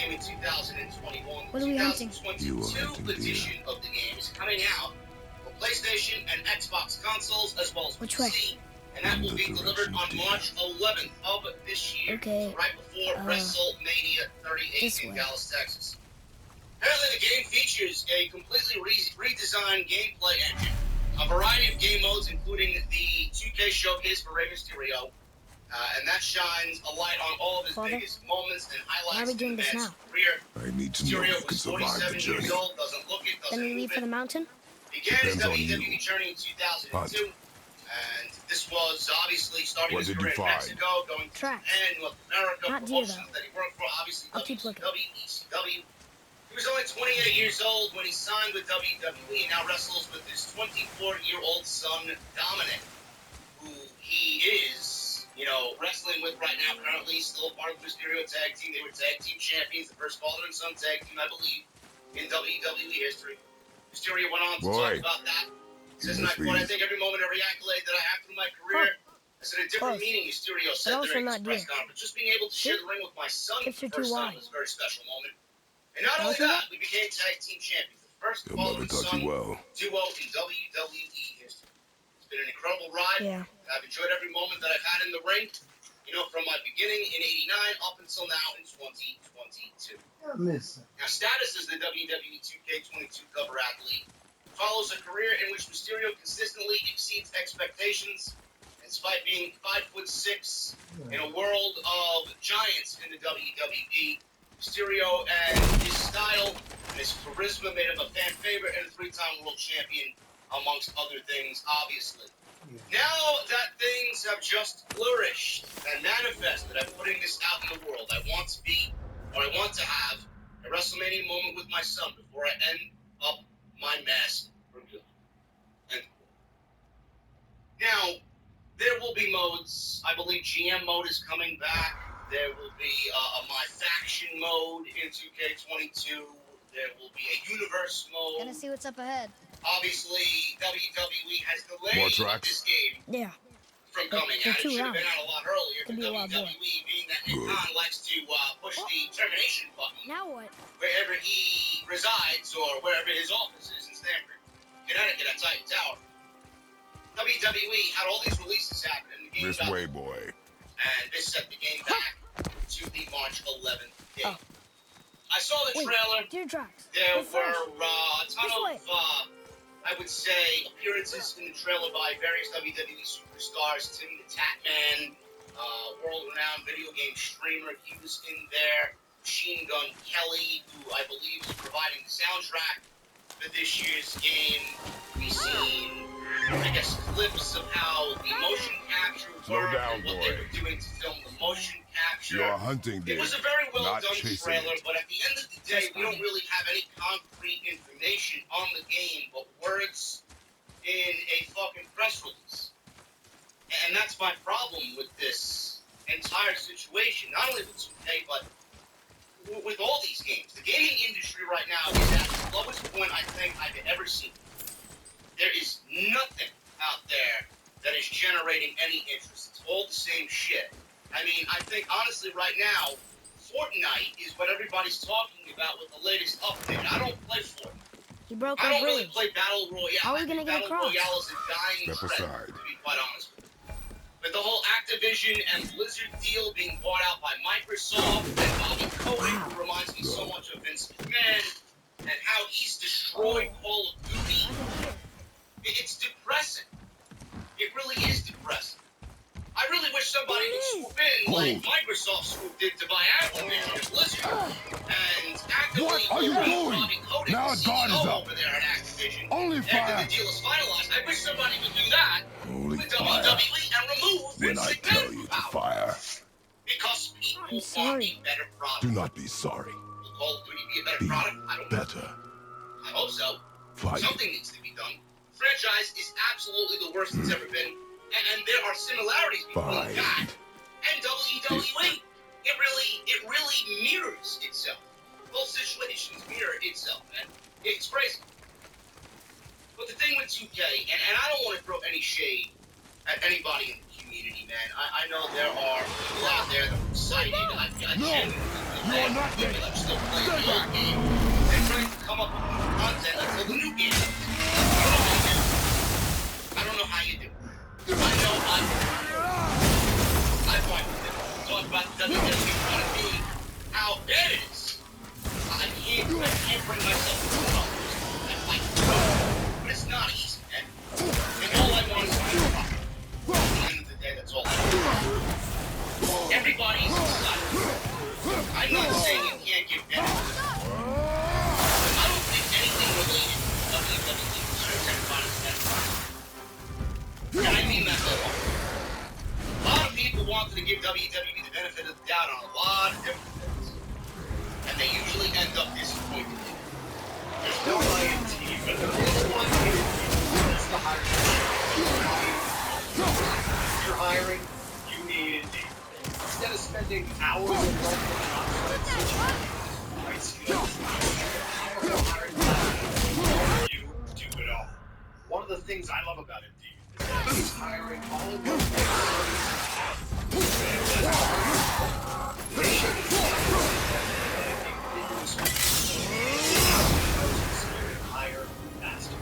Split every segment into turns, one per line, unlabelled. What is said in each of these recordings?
game in 2021.
What are we hunting?
2022 edition of the game is coming out for PlayStation and Xbox consoles as well as
Which
PC.
way?
And that will be delivered on March 11th of this year,
Okay,
right before WrestleMania 38 in Dallas, Texas. Apparently, the game features a completely redesigned gameplay engine, a variety of game modes, including the 2K showcase for Rey Mysterio, and that shines a light on all of his biggest moments and highlights in his career.
I need to know
Mysterio
who can
was
survive the
47
journey.
years old, doesn't look it, doesn't
Then we
move
leave for
it.
the mountain?
Began his
Depends on
WWE
you.
journey in 2002, and this was obviously starting
What
his
did
career
you
in
find?
Mexico, going to
Tracks.
Japan, North America,
Not deer,
promotions that he worked for, obviously
I'll keep looking.
WCW, ECW. He was only 28 years old when he signed with WWE and now wrestles with his 24-year-old son, Dominic, who he is, wrestling with right now currently, still part of the Mysterio tag team. They were tag team champions, the first father and son tag team, I believe, in WWE history. Mysterio went on to talk about that. Says, and I quote, I think every moment, every accolade that I have through my career has had a different meaning, Mysterio said during his press conference. Just being able to share the ring with my son for the first time was a very special moment. And not only that, we became tag team champions. The first father and son duo in WWE history. It's been an incredible ride.
Yeah.
I've enjoyed every moment that I've had in the ring, from my beginning in '89 up until now in 2022. Now, status as the WWE 2K22 cover athlete follows a career in which Mysterio consistently exceeds expectations. Despite being 5'6" in a world of giants in the WWE, Mysterio and his style and his charisma made him a fan favorite and a 3-time world champion, amongst other things, obviously. Now that things have just flourished and manifested, I'm putting this out in the world. I want to have a WrestleMania moment with my son before I end up my mask for good. Now, there will be modes. I believe GM mode is coming back. There will be a My Faction mode in 2K22. There will be a Universe mode.
Gotta see what's up ahead.
Obviously, WWE has delayed this game from coming out. It should have been out a lot earlier. But WWE, being that Nick Khan likes to push the termination button
Now what?
wherever he resides or wherever his office is in Stamford, Connecticut at Titan Tower. WWE had all these releases happen in the game.
This way, boy.
And this set the game back to the March 11th date. I saw the trailer.
Deer tracks.
There were a ton of, I would say, appearances in the trailer by various WWE superstars. Tim the Tatman, world-renowned video game streamer, he was in there. Machine Gun Kelly, who I believe is providing the soundtrack for this year's game. We've seen, I guess, clips of how the motion capture worked and what they were doing to film the motion capture.
You're hunting deer,
It was a very well
not
done
chasing
trailer,
it.
but at the end of the day, we don't really have any concrete information on the game but words in a fucking press release. And that's my problem with this entire situation. Not only with 2K, but with all these games. The gaming industry right now is at the lowest point I think I've ever seen. There is nothing out there that is generating any interest. It's all the same shit. I mean, I think, honestly, right now, Fortnite is what everybody's talking about with the latest update. I don't play Fortnite.
He broke
I
our
don't really
bridge.
play Battle Royale.
How are we gonna get
Battle
across?
Royale is a dying
Step
trend,
aside.
to be quite honest with you. With the whole Activision and Blizzard deal being bought out by Microsoft and Bobby Kotick, who reminds me so much of Vince McMahon, and how he's destroyed Call of Duty, it's depressing. It really is depressing. I really wish somebody would swoop in like Microsoft swooped in to buy Activision and Blizzard, and actively
What are you doing?
Bobby Kotick,
Now
the
a guard is
CEO
up.
over there at Activision.
Only
After
fire.
the deal is finalized, I wish somebody would do that
Only
with
fire.
WWE and remove
When
Vince
I
McMahon
tell
from
you to
power.
fire,
Because people
I'm
want
sorry.
a better product.
do not be sorry.
Will Call of Duty be a better
Be
product? I don't know.
better.
I hope so.
Fight.
Something needs to be done. The franchise is absolutely the worst it's ever been, and there are similarities between
Fight.
that and WWE. It really mirrors itself. Both situations mirror itself, man. It's crazy. But the thing with 2K, and I don't want to throw any shade at anybody in the community man. I know there are people out there that are excited. I genuinely feel bad for people that are still playing the old game. They're trying to come up with new content until the new game comes. I don't know how you do it. I know I find it talk about WWE trying to be how bad it is. I can't bring myself to it. But it's not easy, man. And all I want is to be a at the end of the day, that's all I want. Everybody's excited. I'm not saying you can't give benefits. But I don't think anything related to WWE deserves everybody's benefits. And I mean that a lot. A lot of people wanted to give WWE the benefit of the doubt on a lot of different things. And they usually end up disappointed. There's no INT, but there is one thing. That's the hiring. If you're hiring, you need Indeed. Instead of spending hours in multiple job sites searching for right skills, powerful hiring platform, you do it all. One of the things I love about Indeed is that it's hiring all in one hire faster.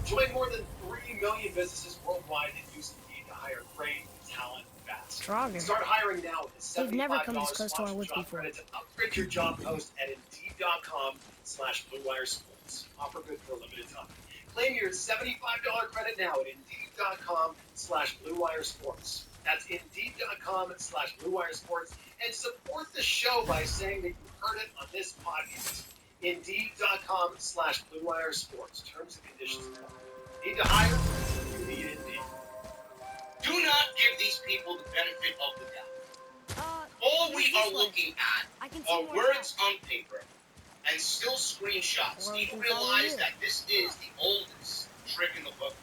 Join more than 3 million businesses worldwide that use Indeed to hire great talent fast.
Stronger.
Start hiring now with a $75
We've never come this close to our woods
job
before.
credit to upgrade your job post at Indeed.com/BlueWireSports. Offer good for a limited time. Claim your $75 credit now at Indeed.com/BlueWireSports. That's Indeed.com/BlueWireSports. And support the show by saying that you heard it on this podcast. Indeed.com/BlueWireSports. Terms and conditions apply. Need to hire? You need Indeed. Do not give these people the benefit of the doubt. All we are looking at are words on paper and still screenshots. Do you realize that this is the oldest trick in the book?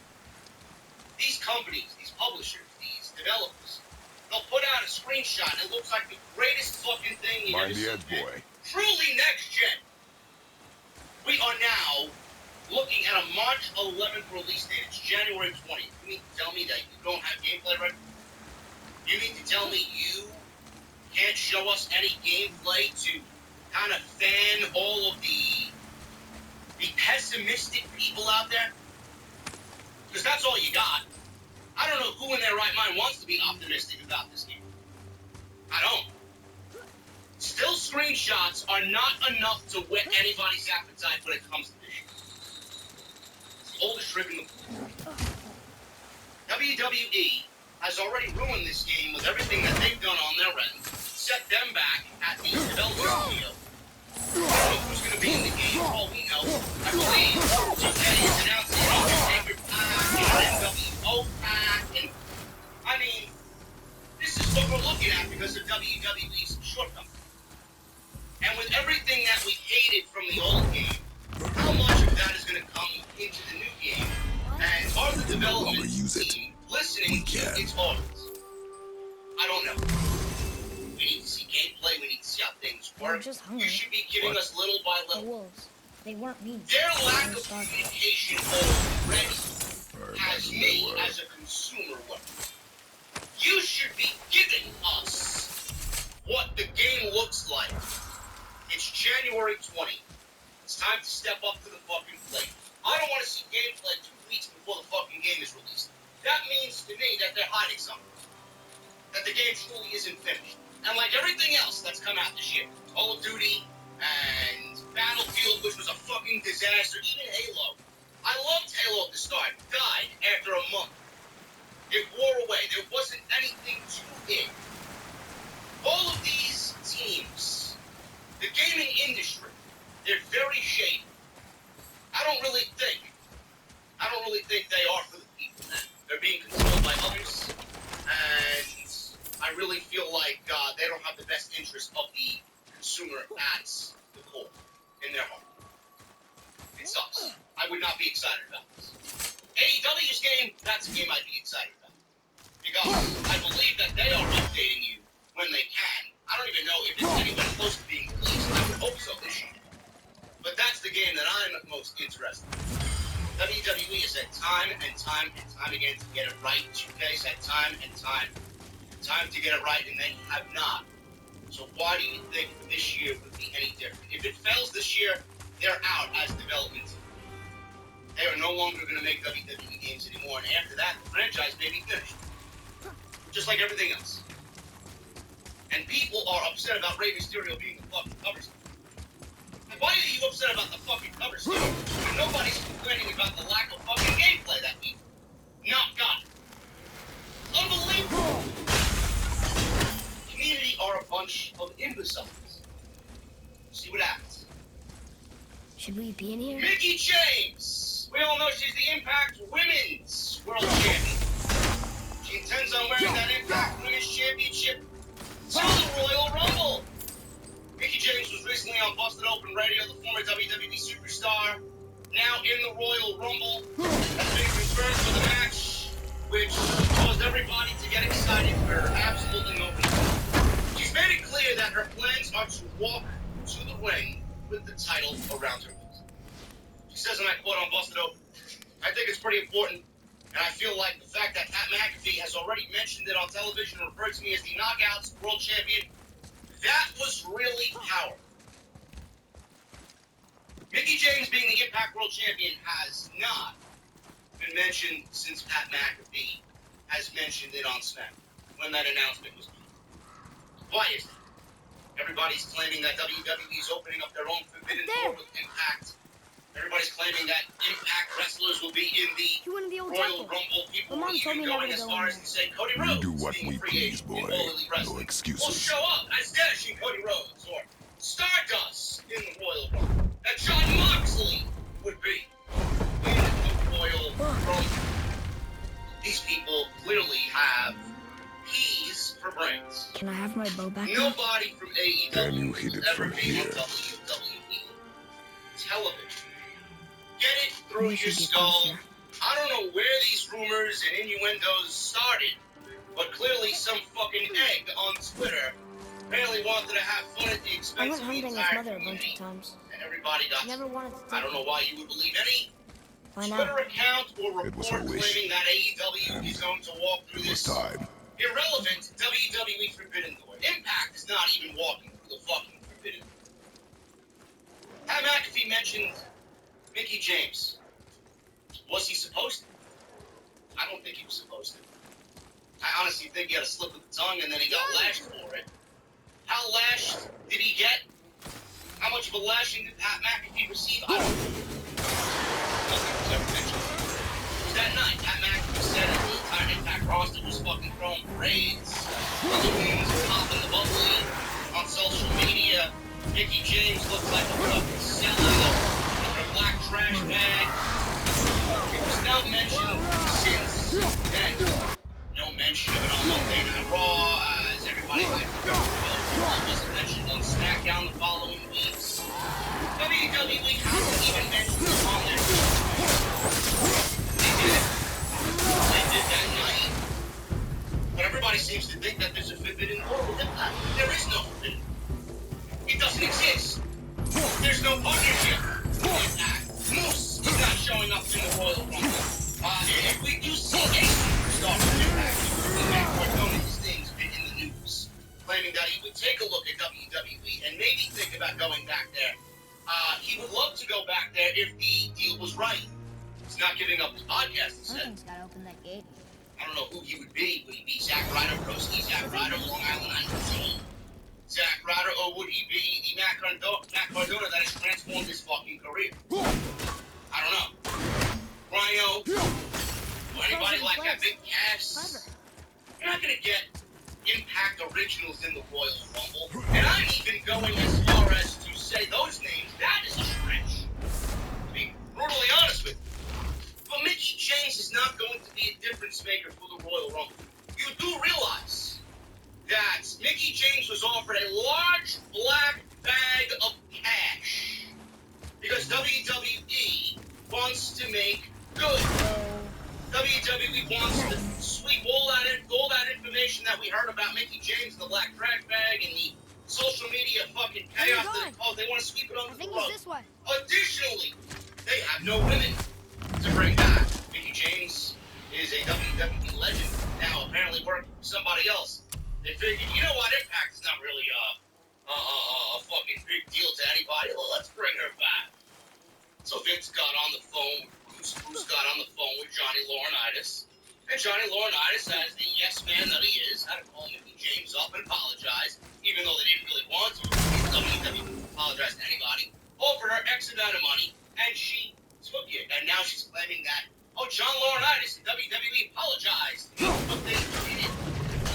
These companies, these publishers, these developers, they'll put out a screenshot and it looks like the greatest fucking thing you've ever
Mind the
seen.
edge, boy.
Truly next gen. We are now looking at a March 11th release date. It's January 20th. You mean to tell me that you don't have gameplay right? You mean to tell me you can't show us any gameplay to kind of fan all of the pessimistic people out there? Because that's all you got. I don't know who in their right mind wants to be optimistic about this game. I don't. Still, screenshots are not enough to whet anybody's appetite when it comes to this shit. It's the oldest trick in the book. WWE has already ruined this game with everything that they've done on their end, set them back at the developer studio. I don't know who's going to be in the game, for all we know. I believe 2K is announcing an Undertaker pack, an NWO pack, and I mean, this is what we're looking at because of WWE's shortcomings. And with everything that we hated from the old game, how much of that is going to come into the new game? And are the development team listening to its audience? I don't know. We need to see gameplay. We need to see how things work.
Just
You should be giving us little by
The
little.
wolves. They weren't mean.
Their lack of communication already has me as a consumer worried. You should be giving us what the game looks like. It's January 20th. It's time to step up to the fucking plate. I don't want to see gameplay 2 weeks before the fucking game is released. That means to me that they're hiding something. That the game truly isn't finished. And like everything else that's come out this year, Call of Duty and Battlefield, which was a fucking disaster, even Halo. I loved Halo at the start, died after a month. It wore away. There wasn't anything to it. All of these teams, the gaming industry, they're very shady. I don't really think they are for the people, man. They're being controlled by others, and I really feel like they don't have the best interest of the consumer at the core, in their heart. It sucks. I would not be excited about this. AEW's game, that's a game I'd be excited about. Because I believe that they are updating you when they can. I don't even know if it's anywhere close to being released. I would hope so this year. But that's the game that I'm most interested in. WWE has had time and time and time again to get it right. 2K's had time and time time to get it right, and they have not. So why do you think this year would be any different? If it fails this year, they're out as development team. They are no longer going to make WWE games anymore, and after that, the franchise may be finished. Just like everything else. And people are upset about Rey Mysterio being the fucking cover star. And why are you upset about the fucking cover star? When nobody's complaining about the lack of fucking gameplay that week. Not got it. Unbelievable. Community are a bunch of imbeciles. See what happens.
Should we be in here?
Mickie James! We all know she's the Impact Women's World Champion. She intends on wearing that Impact Women's Championship to the Royal Rumble. Mickie James was recently on Busted Open Radio, the former WWE superstar, now in the Royal Rumble, has been confirmed for the match, which caused everybody to get excited for absolutely no reason. She's made it clear that her plans are to walk to the ring with the title around her waist. She says, and I quote on Busted Open, I think it's pretty important, and I feel like the fact that Pat McAfee has already mentioned it on television and referred to me as the Knockouts World Champion, that was really powerful. Mickie James being the Impact World Champion has not been mentioned since Pat McAfee has mentioned it on SmackDown when that announcement was made. Why is that? Everybody's claiming that WWE is opening up their own forbidden door with Impact. Everybody's claiming that Impact wrestlers will be in the Royal Rumble. People are even going as far as to say Cody Rhodes
We do what
being
we
free
please,
agent
boy.
in All Elite Wrestling.
No excuses.
Will show up as Dashing Cody Rhodes or Stardust in the Royal Rumble. That Jon Moxley would be in the Royal Rumble. These people clearly have peas for brains.
Can I have my bow back?
Nobody from AEW
Can you hit it
will ever
from
be on
here?
WWE television. Get it through
We
your
should get
skull.
closer.
I don't know where these rumors and innuendos started, but clearly some fucking egg on Twitter apparently wanted to have fun at the
I
expense
went
of the
hunting with
entire
Mother a bunch
community,
of times.
and everybody got.
Never wanted to
I
take
don't know why you would believe any
Why
Twitter
not?
account or
It was
report
her wish.
claiming that AEW is going to walk through
It was
this
time.
irrelevant WWE Forbidden Door. Impact is not even walking through the fucking Forbidden Door. Pat McAfee mentioned Mickie James. Was he supposed to? I don't think he was supposed to. I honestly think he had a slip of the tongue and then he got lashed for it. How lashed did he get? How much of a lashing did Pat McAfee receive? I don't know. Nothing was ever mentioned. It was that night. Pat McAfee said that the entire Impact roster was fucking throwing parades. Balloons popping the bubbly on social media. Mickie James looked like a fucking sellout with her black trash bag. It was not mentioned since then. No mention of it on Monday Night Raw, as everybody liked to go. It wasn't mentioned on SmackDown the following weeks. WWE hasn't even mentioned it on their show. They did it. They did that night. But everybody seems to think that there's a forbidden door with Impact. There is no forbidden door. It doesn't exist. There's no partnership with Impact. Moose is not showing up in the Royal Rumble. And if we do see a superstar from Impact, Matt Cardona, these things been in the news, claiming that he would take a look at WWE and maybe think about going back there. He would love to go back there if the deal was right. He's not giving up his podcast, he said.
Something's gotta open that gate.
I don't know who he would be. Would he be Zack Ryder, Broski, Zack Ryder, Long Island 19? Zack Ryder, or would he be the Matt Cardona that has transformed his fucking career? I don't know. Rhino, or anybody like that, Big Cass. You're not gonna get Impact Originals in the Royal Rumble. And I'm even going as far as to say those names. That is a stretch. To be brutally honest with you. But Mickie James is not going to be a difference maker for the Royal Rumble. You do realize that Mickie James was offered a large black bag of cash because WWE wants to make good. WWE wants to sweep all that information that we heard about Mickie James, the black trash bag, and the social media fucking chaos that it caused. They want to sweep it under the rug.
This way.
Additionally, they have no women to bring back. Mickie James is a WWE legend, now apparently working for somebody else. They figured, you know what, Impact is not really a fucking big deal to anybody. Well, let's bring her back. So Vince got on the phone, Bruce got on the phone with Johnny Laurinaitis. And Johnny Laurinaitis, as the yes man that he is, had to call Mickie James up and apologize, even though they didn't really want to. WWE apologize to anybody. Offered her X amount of money, and she took it. And now she's claiming that, oh, John Laurinaitis and WWE apologized. But they didn't.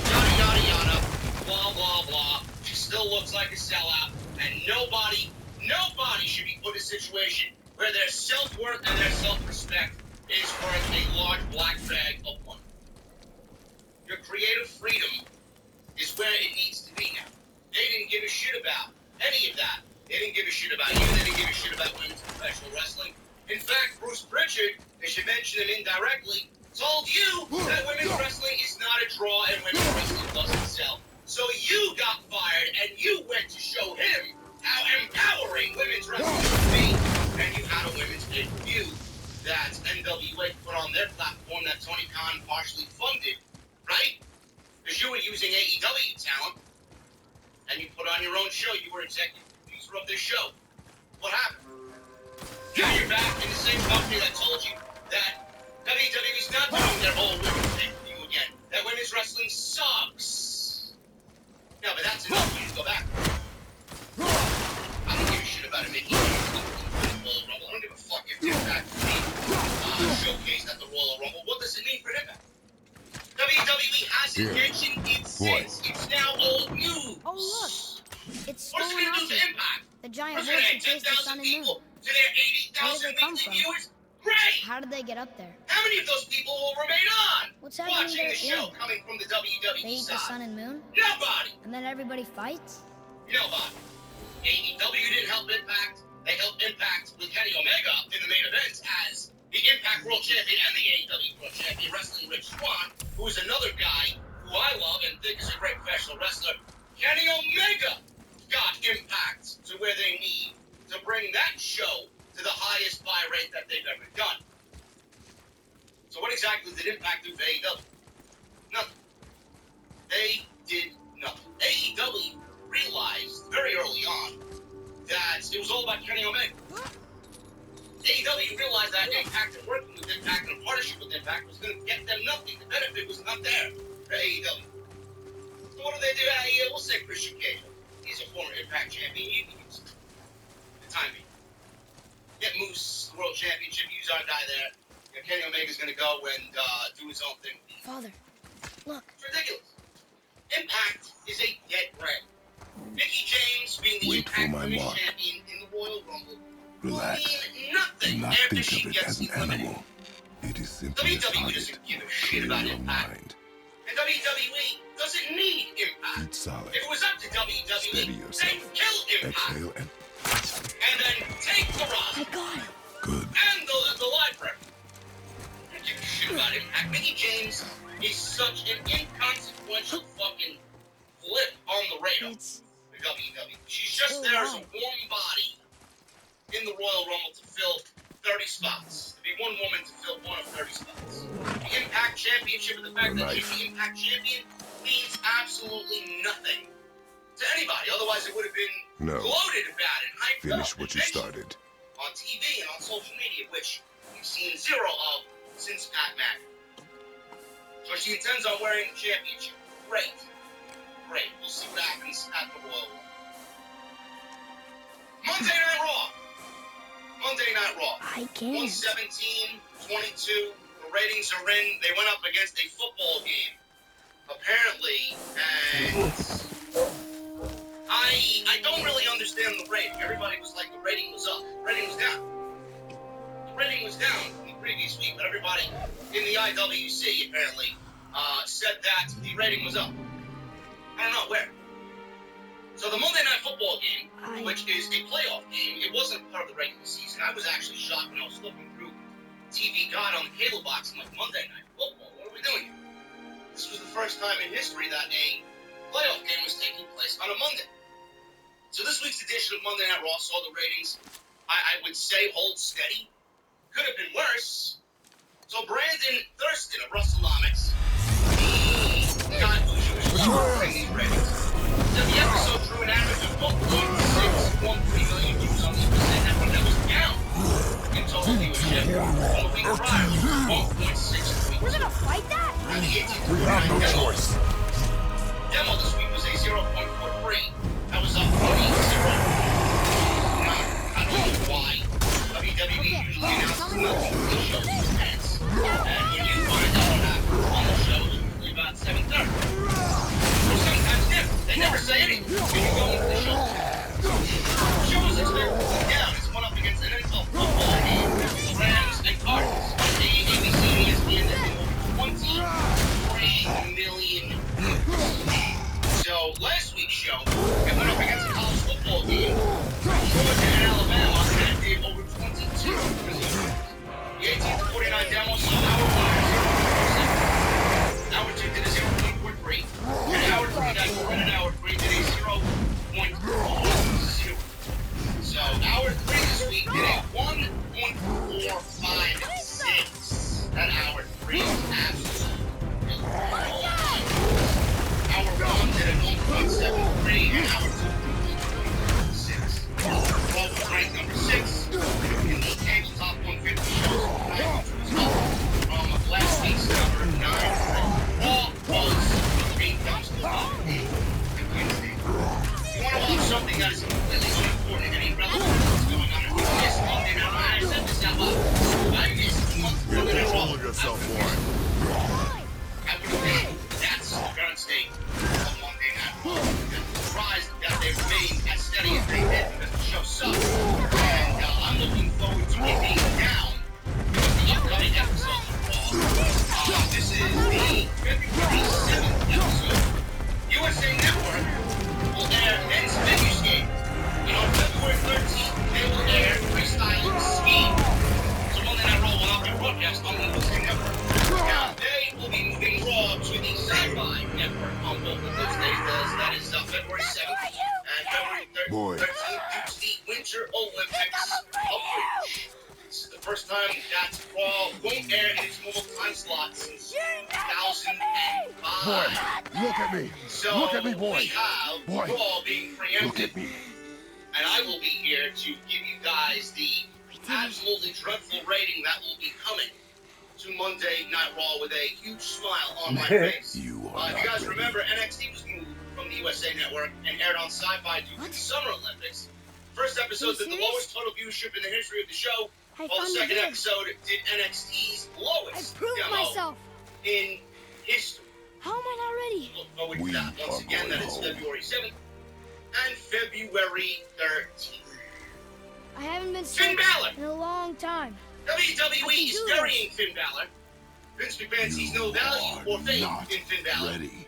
Yada, yada, yada. Blah, blah, blah. She still looks like a sellout. And nobody should be put in a situation where their self-worth and their self-respect is worth a large black bag of money. Your creative freedom is where it needs to be now. They didn't give a shit about any of that. They didn't give a shit about you. They didn't give a shit about women's professional wrestling. In fact, Bruce Pritchard, they should mention him indirectly, told you that women's wrestling is not a draw and women's wrestling doesn't sell. So you got fired and you went to show him how empowering women's wrestling can be. And you had a women's pay-per-view that NWA put on their platform that Tony Khan partially funded, right? Because you were using AEW talent, and you put on your own show. You were executive producer of this show. What happened? Now you're back in the same company that told you that WWE's not doing their whole women's pay-per-view again. That women's wrestling sucks. No, but that's enough. You just go back. I don't give a shit about it making Royal Rumble. I don't give a fuck if they're back to be showcased at the Royal Rumble. What does it mean for Impact? WWE hasn't mentioned it since. It's now old news.
Oh, look. It's
What's it going to do to Impact?
The giant
What's
horse
going
who
to
chased the sun
10,000
and moon.
people to their 80,000
come
weekly
from?
viewers? Great!
How did they get up there?
How many of those people will remain on?
What's happening
watching
there?
the show
Yeah.
coming from the WWE
They eat
side?
the sun and moon,
Nobody!
and then everybody fights?
Nobody. AEW didn't help Impact. They helped Impact with Kenny Omega in the main event as the Impact World Champion and the AEW World Champion, wrestling Rich Swann, who is another guy who I love and think is a great professional wrestler. Kenny Omega got Impact to where they need to bring that show to the highest buy rate that they've ever done. So what exactly did Impact do for AEW? Nothing. They did nothing. AEW realized very early on that it was all about Kenny Omega. AEW realized that Impact and working with Impact and a partnership with Impact was going to get them nothing. The benefit was not there for AEW. So what do they do? We'll say Christian Cage. He's a former Impact champion. You can use it. The time being. Get Moose, the World Championship, use our guy there. And Kenny Omega's going to go and do his own thing.
Father, look.
It's ridiculous. Impact is a dead brand. Mickie James being the
Wait for
Impact
my
Women's
mark.
Champion in the Royal Rumble
Relax.
will mean nothing
Do not
after
think
she
of it
gets
as an
eliminated.
animal. It is simply a
WWE
target.
doesn't give a shit
Clear
about
your
Impact.
mind.
And WWE doesn't need Impact.
Eat solid.
If it was up to
Steady
WWE,
yourself.
they'd kill Impact.
Exhale and
And then take the roster
I got him.
good.
and the library. I don't give a shit about Impact. Mickie James is such an inconsequential fucking blip on the radar.
It's
for WWE. She's just there as a warm body in the Royal Rumble to fill 30 spots. To be one woman to fill one of 30 spots. The Impact Championship and the fact that she's the Impact Champion means absolutely nothing to anybody. Otherwise, it would have been gloated about and hyped
Finish
up
what you started.
on TV and on social media, which we've seen zero of since Pat McAfee. So she intends on wearing the championship. Great. Great. We'll see what happens at the Royal Rumble. Monday Night Raw. Monday Night Raw.
I can't.
117-22. The ratings are in. They went up against a football game, apparently, and I don't really understand the rating. Everybody was like, the rating was up. The rating was down. The rating was down from the previous week, but everybody in the IWC, apparently, said that the rating was up. I don't know where. So the Monday Night Football game, which is a playoff game, it wasn't part of the regular season. I was actually shocked when I was looking through TV God on the cable box. I'm like, Monday Night Football, what are we doing here? This was the first time in history that a playoff game was taking place on a Monday. So this week's edition of Monday Night Raw saw the ratings, I would say, hold steady. Could have been worse. So Brandon Thurston of WrestleNomics, the guy who's in these ratings. The episode drew an average of 1.613 million views on the USA Network. That was down in total viewership from the week prior, 1.6.
We're gonna fight that?
And the 18
We have no choice.
demo this week was a 0.43. That was up from the 0. Now, I don't know why. WWE usually announces nothing when the show is advanced. And when you find out on the show, it's usually about 7:30. Or sometimes different. They never say anything when you go into the show. The show is expected to go down. It's one up against an NFL football game, Rams and Cardinals. ABC and ESPN has been over 23 million views. So last week's show, it went up against a college football game. Georgia and Alabama had did over 22 million views. The 18 to 49 demo saw hour 1 0.7. Hour 2 did a 0.43. And hour 3 that went an hour 3 did a 0.40. So hour 3 this week did a 1.456. That hour 3 is absolutely wild. Hour 1 did a 1.73 and hour 2 did 1.6. Raw was ranked number 6 in the tabletop 150 shows of the night, which was up from last week's number 9. Raw was 8 dumpster fire on Wednesday. If you want to watch something that is completely unimportant and irrelevant to what's going on, if you missed Monday Night Raw, I said this out loud. I missed Monday Night Raw.
yourself for it.
I would agree. That's the current state of Monday Night Raw. I'm surprised that they remained as steady as they did because the show sucks. And I'm looking forward to it being down because the upcoming episodes of Raw. This is the February 7th episode. USA Network will air men's figure skating. And on February 13th, they will air freestyle skiing. So Monday Night Raw will not be broadcast on the USA Network. Now, they will be moving Raw to the Sci-Fi Network on both of those days. That is February 7th and February 13th due to the Winter Olympics of Bridge. This is the first time that Raw won't air in its normal time slot since 2005.
Boy, look at me.
So
Look at me, boy.
we have
Boy,
Raw being preempted.
Look at me.
And I will be here to give you guys the absolutely dreadful rating that will be coming to Monday Night Raw with a huge smile on my face.
You are
If you guys remember, NXT was moved from the USA Network and aired on Sci-Fi due to the Summer Olympics. First episode did the lowest total viewership in the history of the show, while the second episode did NXT's lowest demo in history.
How am I not ready?
Look forward to
We
that. Once
are
again, that
going
is
home.
February 7th and February 13th.
I haven't been
Finn
sick
Balor.
in a long time.
WWE is
do
burying Finn Balor. Vince McMahon sees no value or faith
not
in Finn Balor,
ready.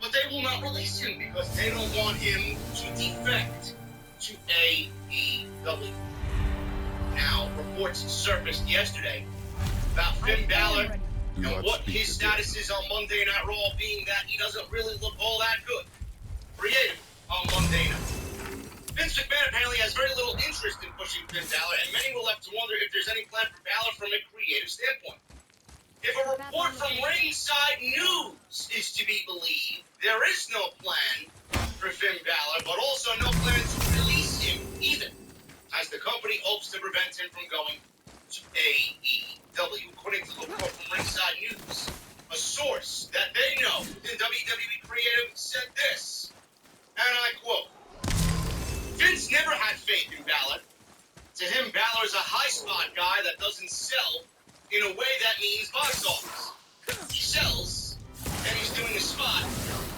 but they will not release him because they don't want him to defect to AEW. Now, reports surfaced yesterday about Finn Balor
Do
and
not
what
speak
his
again.
status is on Monday Night Raw, being that he doesn't really look all that good. Creative on Monday night. Vince McMahon apparently has very little interest in pushing Finn Balor, and many will have to wonder if there's any plan for Balor from a creative standpoint. If a report from Ringside News is to be believed, there is no plan for Finn Balor, but also no plan to release him either, as the company hopes to prevent him from going to AEW. According to the report from Ringside News, a source that they know in WWE Creative said this, and I quote, Vince never had faith in Balor. To him, Balor is a high-spot guy that doesn't sell in a way that means box office. He sells, and he's doing a spot,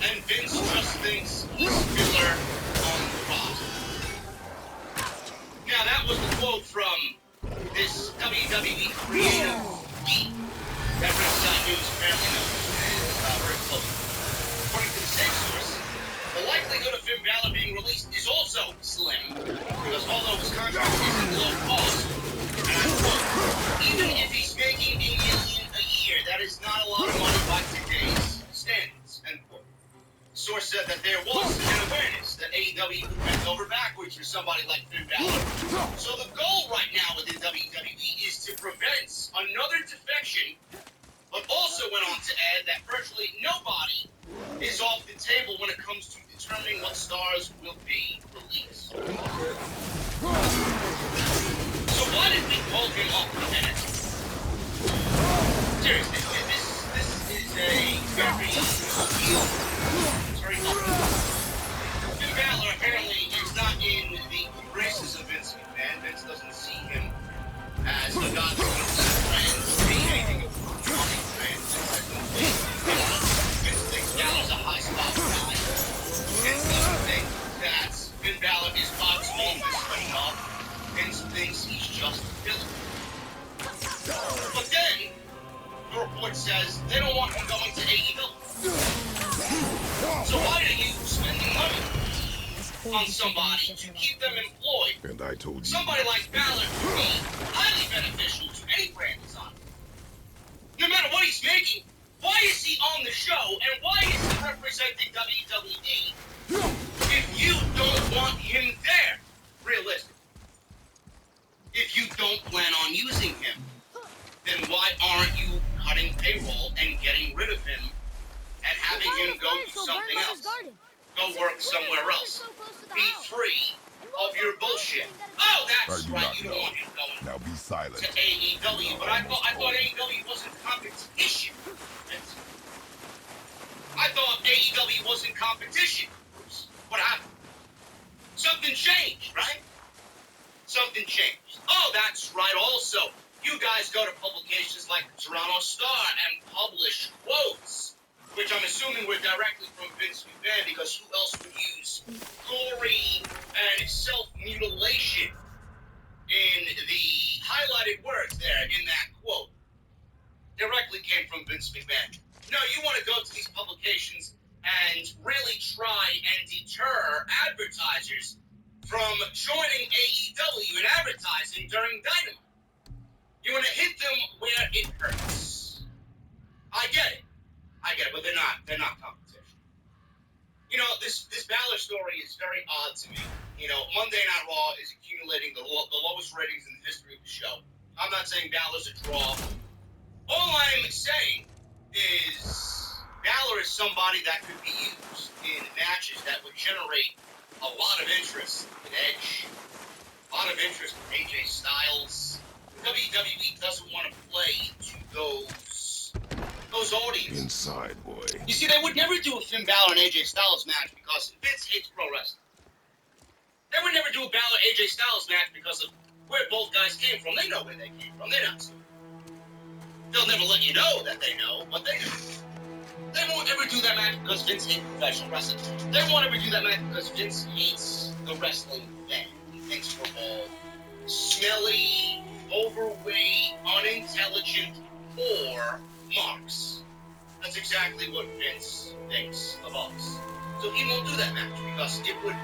and Vince just thinks he's filler on the roster. Now, that was the quote from this WWE creative geek that Ringside News apparently knows very closely. According to the same source, the likelihood of Finn Balor being released is also slim, because although his contract isn't low cost, and I quote, even if he's making $1 million a year, that is not a lot of money by today's standards, end quote. The source said that there was an awareness that AEW would bend over backwards for somebody like Finn Balor. So the goal right now within WWE is to prevent another defection, but also went on to add that virtually nobody is off the him off the net. Seriously, this is a very Finn Balor apparently is not in the graces of Vince McMahon. Vince doesn't see him as a god friend, anything of funny friend. Vince thinks Balor's a high spot guy. Vince doesn't think that Finn Balor is Bob's home this coming up. Vince thinks he's just a villain. But then, the report says they don't want him going to AEW. So why are you spending money on somebody to keep them employed?
And I told you.
Somebody like Balor would be highly beneficial to any brand that's on. No matter what he's making, why is he on the show and why is he representing WWE if you don't want him there? Realistic. If you don't plan on using him, then why aren't you cutting payroll and getting rid of him and having him go do something else? Go work somewhere else. Be free of your bullshit. Oh, that's right, you don't want him going
Now be silent.
to AEW, but I thought AEW wasn't competition. I thought AEW wasn't competition. What happened? Something changed, right? Something changed. Oh, that's right, also. You guys go to publications like the Toronto Star and publish quotes, which I'm assuming were directly from Vince McMahon, because who else would use gory and self-mutilation in the highlighted words there in that quote? Directly came from Vince McMahon. No, you want to go to these publications and really try and deter advertisers from joining AEW and advertising during Dynamite. You want to hit them where it hurts. I get it, but they're not competition. You know, this Balor story is very odd to me. You know, Monday Night Raw is accumulating the lowest ratings in the history of the show. I'm not saying Balor's a draw. All I'm saying is Balor is somebody that could be used in matches that would generate a lot of interest in Edge, a lot of interest in AJ Styles. WWE doesn't want to play to those audiences.
Inside, boy.
You see, they would never do a Finn Balor and AJ Styles match because Vince hates pro wrestling. They would never do a Balor AJ Styles match because of where both guys came from. They know where they came from. They're not stupid. They'll never let you know that they know, but they know. They won't ever do that match because Vince hates professional wrestling. They won't ever do that match because Vince hates the wrestling fan. He thinks we're all smelly, overweight, unintelligent, or marks. That's exactly what Vince thinks of us. So he won't do that match because it would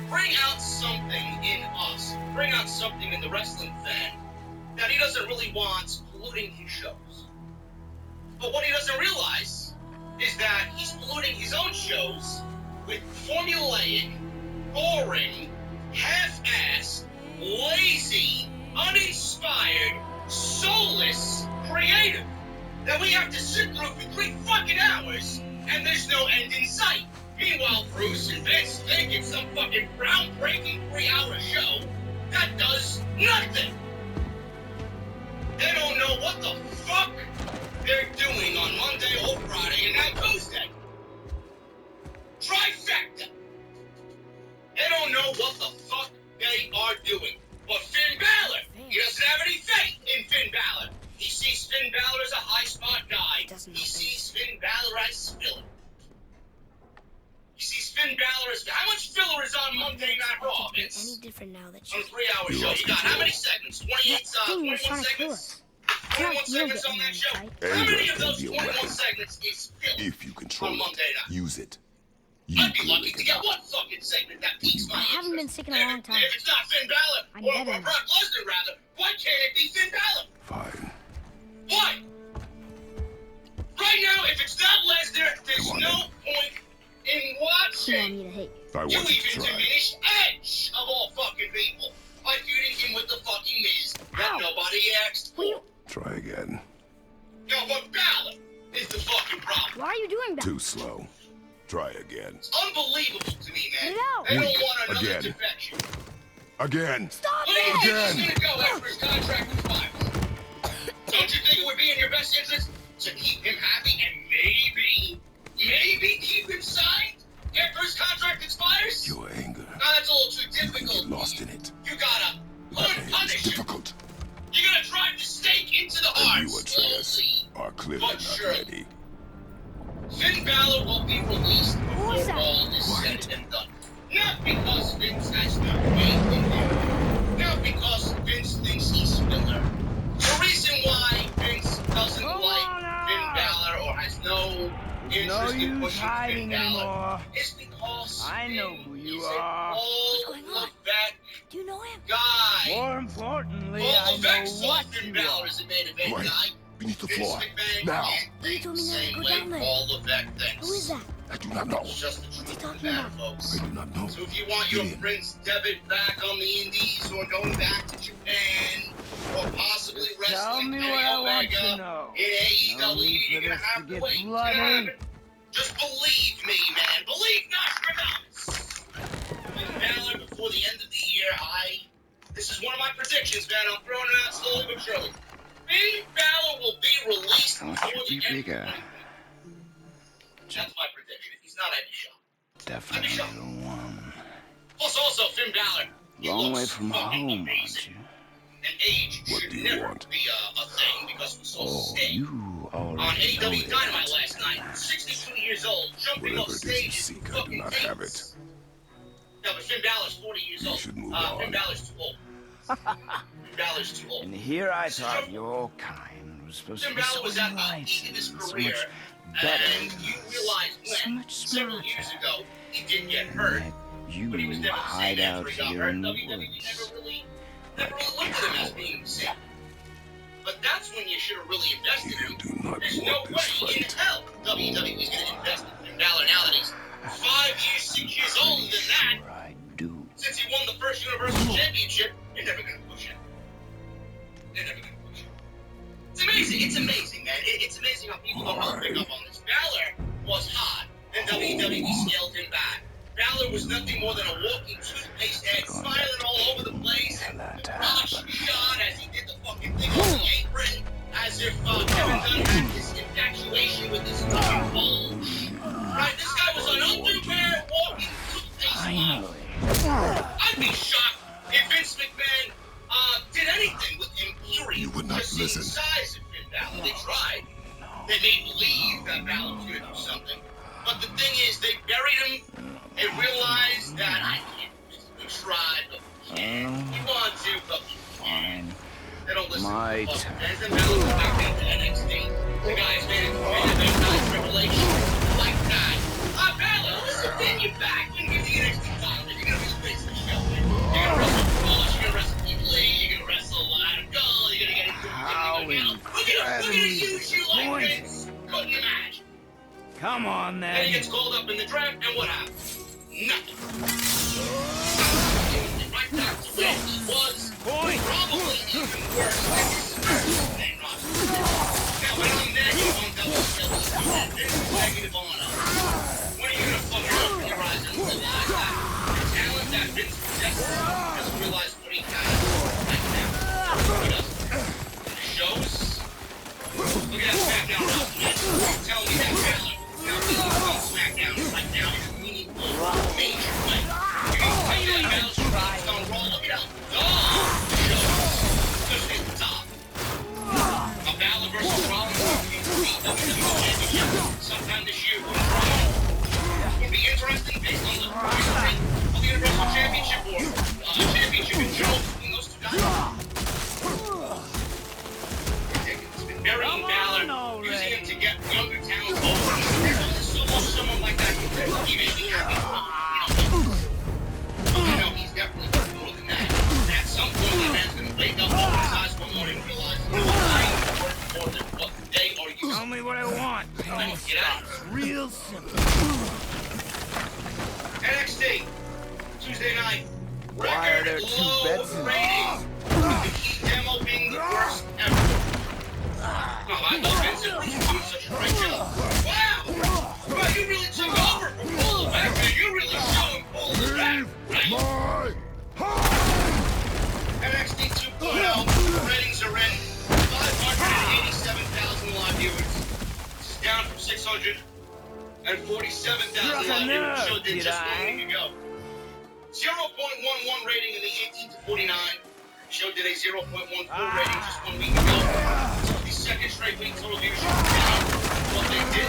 bring out something in us, bring out something in the wrestling fan that he doesn't really want polluting his shows. But what he doesn't realize is that he's polluting his own shows with formulaic, boring, half-assed, lazy, uninspired, soulless creative that we have to sit through for 3 fucking hours and there's no end in sight. Meanwhile, Bruce and Vince think it's some fucking groundbreaking 3-hour show that does nothing. They don't know what the fuck they're doing on Monday or Friday and now Tuesday. Trifecta. They don't know what the fuck they are doing. But Finn Balor, he doesn't have any faith in Finn Balor. He sees Finn Balor as a high spot guy. He sees Finn Balor as filler. He sees Finn Balor as... How much filler is on Monday Night Raw, Vince?
Any different now that
On a 3-hour show, you got how many segments? 21 segments? 21 segments on that show? How many of those 21 segments is filler
If you control
on Monday
it,
night?
use it.
I'd be lucky to get one fucking segment that piques my
I
interest.
haven't been sick in a long time.
If it's not Finn Balor,
I'm
or
better.
Brock Lesnar, rather, why can't it be Finn Balor?
Fine.
Why? Right now, if it's not Lesnar, there's
Come on,
no
then.
point in
You want
watching.
me to hate.
I
You
want you to
even
try.
diminish Edge, of all fucking people, by feuding him with the fucking Miz that
Ow.
nobody asked for.
Will you...
Try again.
No, but Balor is the fucking problem.
Why are you doing that?
Too slow. Try again.
It's unbelievable to me, man.
No.
They don't
Weak.
want another
Again.
defection.
Again.
Stop
What do you
it!
think
Again.
he's gonna go after his contract with Fire? Don't you think it would be in your best interest to keep him happy and maybe keep him signed after his contract expires?
Your anger.
No, that's a little too difficult.
Get lost in it.
You gotta
It's
punish him.
difficult.
You gotta drive the stake into the heart.
And you, Atreus,
Slowly.
are clearly
But
not
surely.
ready.
Finn Balor will be released
Who's
before
that?
all is
Quiet.
said and done. Not because Vince has no faith in him. Not because Vince thinks he's Spiller. The reason why Vince doesn't like Finn Balor or has no interest in pushing Finn Balor is because
I know
Finn
who you
is
are.
an
What's going on?
all-Levesque
Do you know him?
guy.
More importantly,
All
I
Levesque
know
saw
what
Finn
you
Balor
are.
as a main event
Quiet.
guy.
Beneath the
Vince
floor.
McMahon
Now.
can't think
told
the
me not to
same
go
way
down there.
Paul Levesque thinks.
Who is that?
I do not know.
It's just the
What's he
truth of the
talking
matter,
about?
folks.
I do not know.
So if you want
Get
your
in.
Prince Devitt back on the Indies or going back to Japan or possibly
Tell
wrestling
me
Kenny
what I want to
Omega
know.
in AEW,
No need
you're
for
gonna
this
have
to
to
get
wait.
bloody.
Just believe me, man. Believe Nostradamus. Finn Balor before the end of the year, this is one of my predictions, man. I'm throwing it out slowly but surely. Finn Balor will be released
Thought
before
you'd
the
be
end of
bigger.
2023. That's my prediction. If he's not, I'd be shocked.
Definitely the one.
Plus, also, Finn Balor. he
Long way
looks
from
fucking
home,
amazing.
aren't you?
And age
What
should
do you
never
want?
be a thing because we saw
Oh,
Sting
you
on
already know
AEW Dynamite
that.
last night, 62 years old, jumping
Whatever
off
it is
stage
you
in
seek, I do
fucking
not have
dates. No, but Finn Balor's 40 years
You
old.
should move
Finn
on.
Balor's too old. Finn Balor's too old.
And here I thought your kind was supposed to
Finn
be
Balor
so
was at the
enlightened,
peak of his
so
career,
much better,
and you realize
so
when,
much
several
smarter.
years ago, he did get
And
hurt,
yet
but he was
you
never
hide
seen
out
after he got
here
hurt.
in the
WWE
woods.
never really looked at him as being the same. But that's when you should have really invested in
You
him.
do not
There's no
want this
way in
fight.
hell WWE is going to invest in Finn Balor now that he's 5 years, 6 years older
Pretty
than that.
sure I do.
Since he won the first Universal Championship, they're never going to push him. They're never going to push him. It's amazing. It's amazing, man. It's amazing how people don't really pick up on this. Balor was hot, and WWE scaled him back. Balor was nothing more than a walking toothpaste head, smiling all over the place, and the crotch shot as he did the fucking thing on the apron, as if Kevin Dunn had this infatuation with his fucking bulge. Right? This guy was an underwear walking toothpaste model.
Finally.
I'd be shocked if Vince McMahon did anything with him, period.
You would not
Just seeing
listen.
the size of Finn Balor. They tried. They made believe that Balor was going to do something. But the thing is, they buried him. They realized that I can't. We tried, but we can't. We want to, but we can't.
Fine.
They don't listen.
My
to us.
turn.
And then Balor went back into NXT. The guy's made it nice revelation like that. Balor, listen, man, you're back. When you get the NXT title, you're going to be the face of the show. Man. You're going to wrestle Cross, you're going to wrestle Keith Lee, you're going to wrestle Adam Cole, you're going to get into
How
We're going to use you like
incredibly
Vince couldn't imagine.
Come on,
Then he
then.
gets called up in the draft, and what happens? Nothing. And right back to where he was,
Point.
probably even worse than his main roster. Now, when I'm negative on WWE, this is negative on us. When are you gonna fucking open your eyes and realize that the talent that Vince possesses doesn't realize what he has right now? He doesn't. The shows? Look at that SmackDown roster, man. Tell me that Balor now being on SmackDown right now in a meaningful, major way. You can tell me that Balor's on Raw. Look at how dull the show is. Especially at the top. A Balor versus Rollins will be the WWE Championship sometime this year. Would be interesting based on the history of the Universal Championship or championship in general between those two guys. Ridiculous. Been burying Balor, using him to get younger talent over. There's only so much someone like that can do. He may be happy for he's definitely worth more than that. And at some point, that man's gonna wake up, open his eyes one morning, and realize, you know what, I ain't worth more than what they are used
Tell
to.
me what I want.
I need to get out of here.
Real simple.
NXT, Tuesday night.
Why are there
Record
two
low
beds in
ratings. With the key demo being the worst ever. Oh, I love Vince and Bruce doing such a great job. Wow! Well, you really took over from Paul Levesque, man. You're really showing Paul Levesque, right? NXT 2.0, ratings are in 588 647,000
Struck a nerve,
showed it
did
just
I?
1 week ago. 0.11 rating in the 18 to 49. Showed it a 0.14 rating just 1 week ago. So the second straight week total viewership was down. What they did,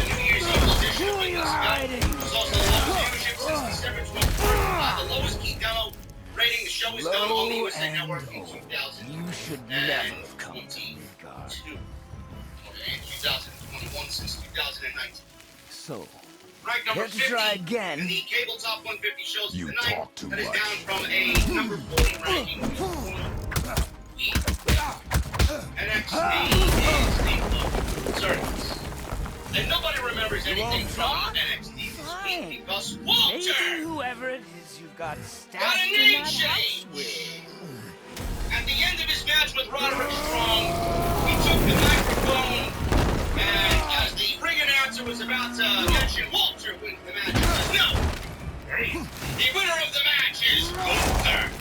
the New Year's Eve edition of weeks ago was also the lowest viewership since December 24th. The lowest key demo rating the show is done on the USA Network in 2000.
You should never have come to Midgard.
2021 since 2019.
So,
Ranked number
let's
50
try again.
in the cable top 150 shows
You
tonight.
talk too
That is
much.
down from a number 40 ranking. NXT is the local service. And nobody remembers anything from NXT this week because
Maybe
Walter
whoever it is you've got
got
stabbed
a
in
name
that house
change.
with.
At the end of his match with Roderick Strong, he took the microphone, and as the ring announcer was about to mention Walter wins the match, he said, no! The winner of the match is Gunther!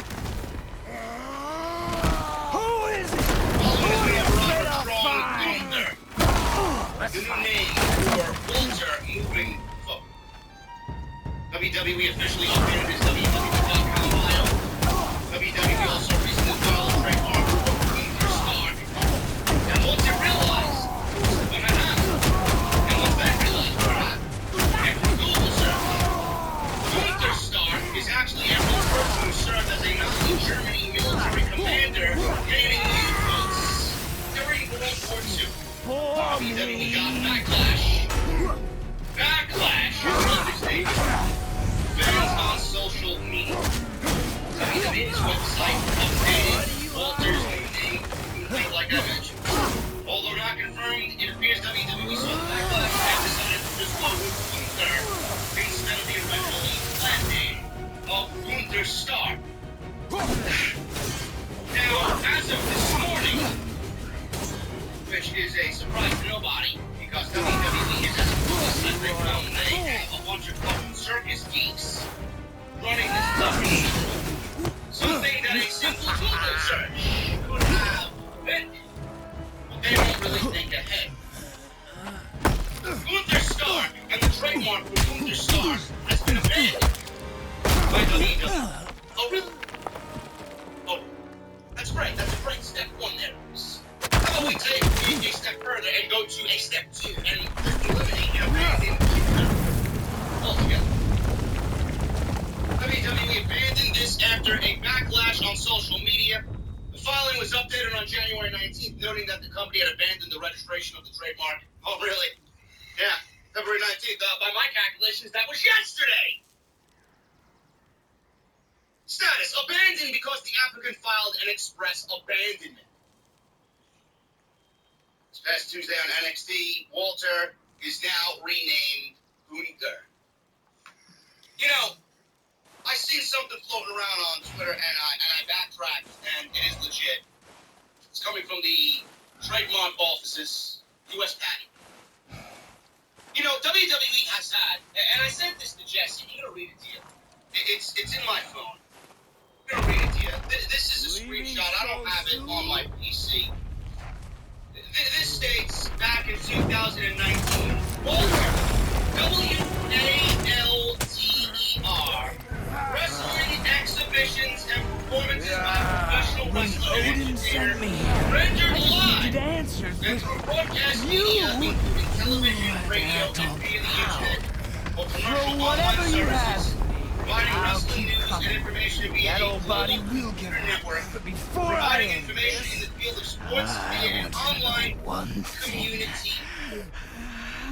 Who is it?
Following his name, Roderick
Better
Strong,
find.
Gunther.
Let's
The new
find.
name for Walter moving forward. WWE officially updated his WWE.com bio. WWE also recently filed a trademark for Gunther Star. And once it realized what had happened, and once they realized what happened, after Google search, Gunther Star is actually every person who served as a Nazi Germany military commander gaining U-boats during World War II.
Poor
WWE
me.
got backlash. Backlash is what this name is. Fans on social media. WWE's website updated Walter's new name, completely like I mentioned. Although not confirmed, it appears WWE saw the backlash and decided to just go with Gunther instead of the originally planned name of Gunther Star. Now, as of this morning, which is a surprise to nobody, because WWE is as close as they've known. They have a bunch of fucking circus geeks running this fucking show. Something that a simple Google search could have invented. But they don't really think ahead. Gunther Star and the trademark for Gunther Star has been abandoned by WWE. Oh, really? Oh, that's great. That's a great step one there. How about we take a step further and go to a step 2 and just eliminate and abandon altogether? WWE abandoned this after a backlash on social media. The filing was updated on January 19th, noting that the company had abandoned the registration of the trademark. Oh, really? Yeah, February 19th. By my calculations, that was yesterday. Status: abandoned because the applicant filed an express abandonment. This past Tuesday on NXT, Walter is now renamed Gunther. You know, I seen something floating around on Twitter, and I backtracked, and it is legit. It's coming from the trademark office's U.S. patent. You know, WWE has had, and I sent this to Jesse. I'm gonna read it to you. It's in my phone. I'm gonna read it to you. This is a screenshot. I don't have it on my PC. This states back in 2019, Walter, W-A-L-T-E-R, wrestling exhibitions and performances by professional wrestler and
Odin sent
entertainer
me here.
rendered
I needed
live
answers,
and
but
through broadcast
you
media, including television, radio,
don't
and via the
know.
internet, or
throw
commercial
whatever
online
you
services,
have.
providing
I'll
wrestling
keep
news and
coming.
information via
That
a
old body
global
will get
computer network,
out. But before I
providing
end
information in
this,
the field of sports via an online
one thing.
community.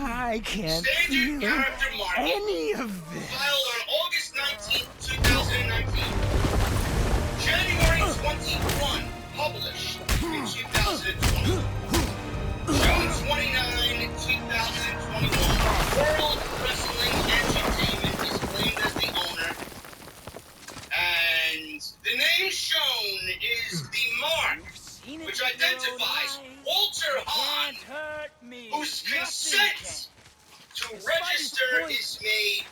I can't
Standard
feel
character mark
any of this.
filed on August 19th, 2019. January 21, published in 2020. June 29, 2021. World Wrestling Entertainment is claimed as the owner. And the name shown is the mark, which identifies Walter Hahn, whose consent to register is made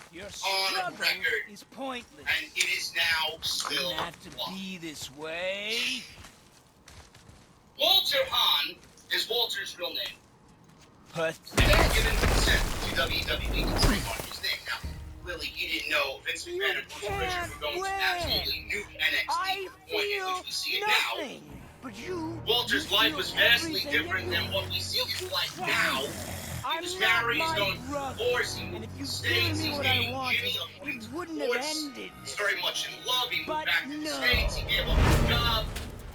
on record,
is pointless.
and it is now still
Doesn't have to
law.
be this way.
Walter Hahn is Walter's real name, and
Pathetic.
has given consent WWE to trademark his name. Now, clearly, he didn't know Vince McMahon and Bruce Pritchard were going to absolutely nuke NXT to the point in which we see it now.
But you.
Walter's life was vastly different than what we see his life now. He was married, he's going through divorce, he States, he's dating Jimmy, according to reports. He's very much in love, he moved back to the States, he gave up his job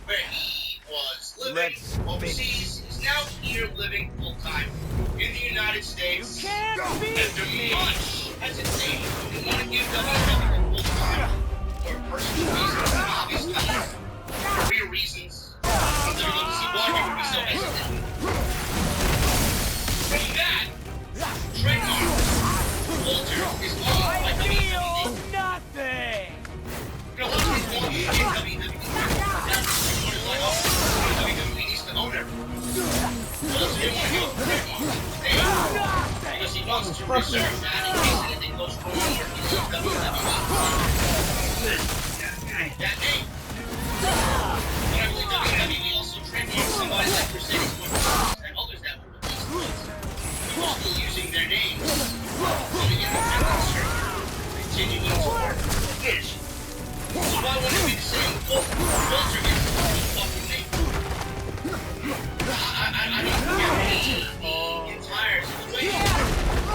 where he was living overseas. He's now here living full-time in the United States. After much hesitation, we want to give WWE full-time for personal reasons, obviously, career reasons. So they're going to see why we would be so hesitant. From that, trademark Walter is owned by WWE.
Nothing.
You know, a lot of people want to get WWE. Everyone's like, oh, WWE needs to own everything. Walter didn't want to go for trademark. Because he wants to reserve that in case anything goes wrong or he leaves WWE. That name. But I believe WWE also trademarked somebody like Mercedes and others that were released. They're still using their names on the independent circuit, continuing to work. So why wouldn't it be the same with Walter? Walter is his fucking name. I don't get the entire situation.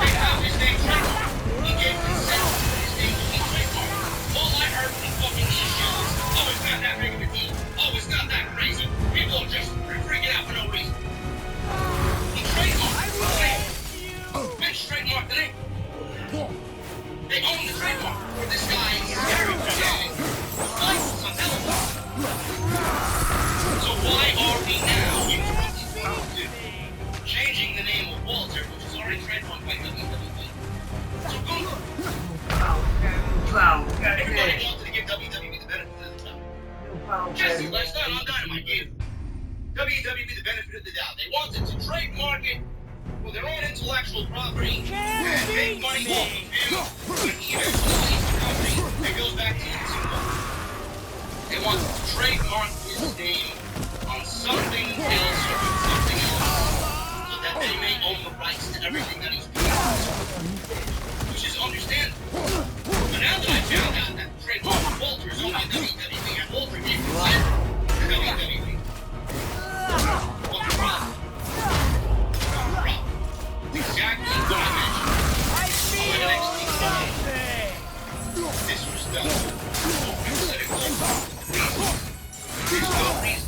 They have his name trademarked. He gave consent that his name will be trademarked. All I heard from fucking these shows, oh, it's not that big of a deal. Oh, it's not that crazy. People are just freaking out for no reason. He trademarked the name. Vince trademarked the name. They own the trademark for this guy's character. License on television. So why are we now in 2022 changing the name of Walter, which is already trademarked by WWE? So Google. Everybody wanted to give WWE the benefit of the doubt. Jesse, last night on Dynamite gave WWE the benefit of the doubt. They wanted to trademark it for their own intellectual property and make money off of him when he eventually leaves the company and goes back to YouTube. They wanted to trademark his name on something else or something else so that they may own the rights to everything that he's doing, which is understandable. But now that I found out that the trademark of Walter is only WWE and Walter gave consent to WWE, what's the problem? Exactly what I mentioned. On NXT this was done. There's no reason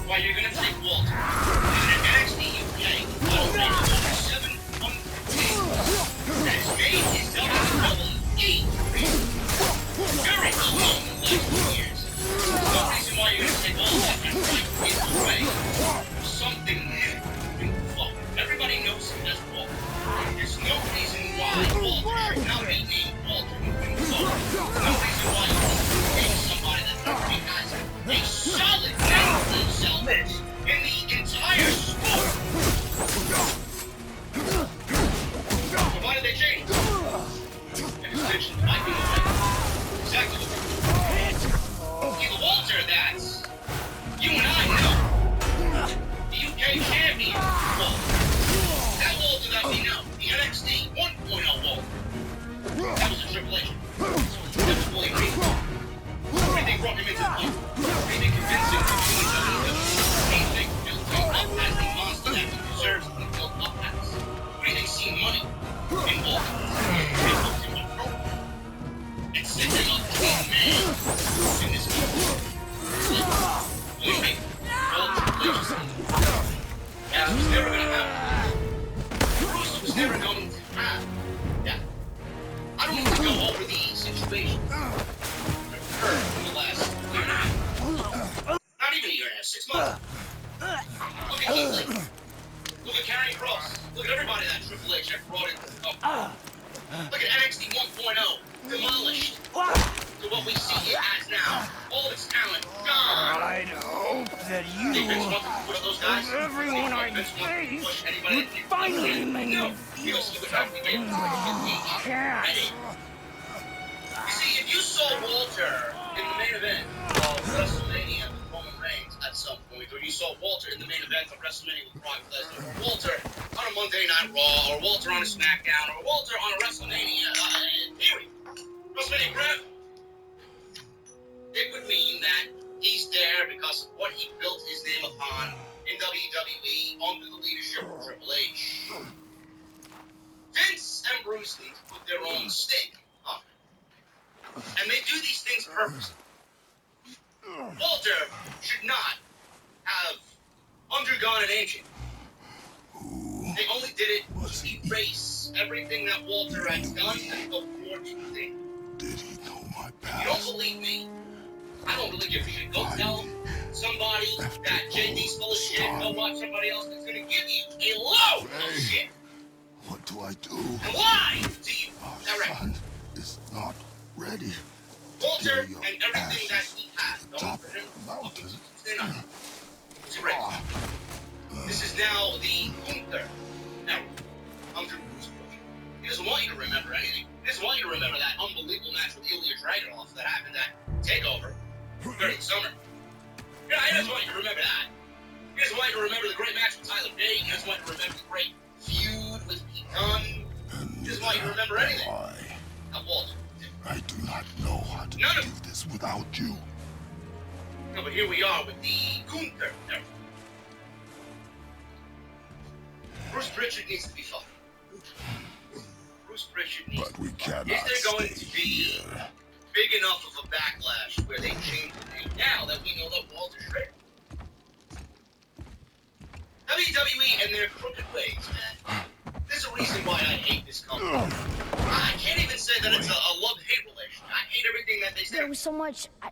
why you're gonna take Walter. And in NXT UK, I don't make over 700 that has made his WWE very well known in the last 2 years. There's no reason why you're gonna take all that and try to give away something new. Everybody knows him as Walter. There's no reason why Walter should not be named Walter moving forward. There's no reason why you should name somebody that already has a solid name for himself in the entire sport. So why did they change? An extension of Viking away. Exactly what they did. See, the Walter that you and I know, the UK champion Walter. That Walter that we know, the NXT 1.0 Walter. That was a Triple H. That was William Reed. Everything brought him into the fight. Everything convinced him to join WWE. Anything built him up as the monster that he deserves to be built up as. Everything seen money in Walter. They hooked him up broke. And set him up to be a man in this movie. William Reed. Walter Legend. That was never going to happen. Bruce was never going to have that. I don't need to go over these situations that occurred in the last year and a half. Not even a year and a half, 6 months. Look at Heath Lee. Look at Karrion Kross. Look at everybody that Triple H had brought into the company. Look at NXT 1.0, demolished to what we see it as now. All its talent gone.
I hope that you,
Everyone I face would finally make me feel something I can't.
You see, if you saw Walter in the main event of WrestleMania with Roman Reigns at some point, where you saw Walter in the main event of WrestleMania with Brock Lesnar, or Walter on a Monday Night Raw, or Walter on a SmackDown, or Walter on a WrestleMania, period. WrestleMania crap. It would mean that he's there because of what he built his name upon in WWE under the leadership of Triple H. Vince and Bruce need to put their own stake on it. And they do these things purposely. Walter should not have undergone an aging. They only did it to erase everything that Walter had done and unfortunately.
Did he know my
You don't
past?
believe me? I don't really give a shit. Go tell somebody that JD's full of shit. Go watch somebody else that's gonna give you a load of shit.
What do I do?
And why do you
Our
direct
son is not ready.
Walter
Kill your
and everything that
asses.
he has? Don't
Top
for him.
mountain.
Stay not. He's ready. This is now the Gunther era under Bruce Butcher. He doesn't want you to remember anything. He doesn't want you to remember that unbelievable match with Ilya Dragunov that happened at TakeOver during the summer. Yeah, he doesn't want you to remember that. He doesn't want you to remember the great match with Tyler Bate. He doesn't want you to remember the great feud with Pete Dunne. He doesn't want you to remember anything. Now, Walter.
I do not know how to
None of
do this without you.
No, but here we are with the Gunther era. Bruce Pritchard needs to be fired. Bruce Pritchard needs
But we
to be fired.
cannot
Is there going
stay
to be
here.
big enough of a backlash where they change the name now that we know that Walter Schrader? WWE and their crooked ways, man. There's a reason why I hate this company. I can't even say that it's a love-hate relation. I hate everything that they say.
There was so much.
I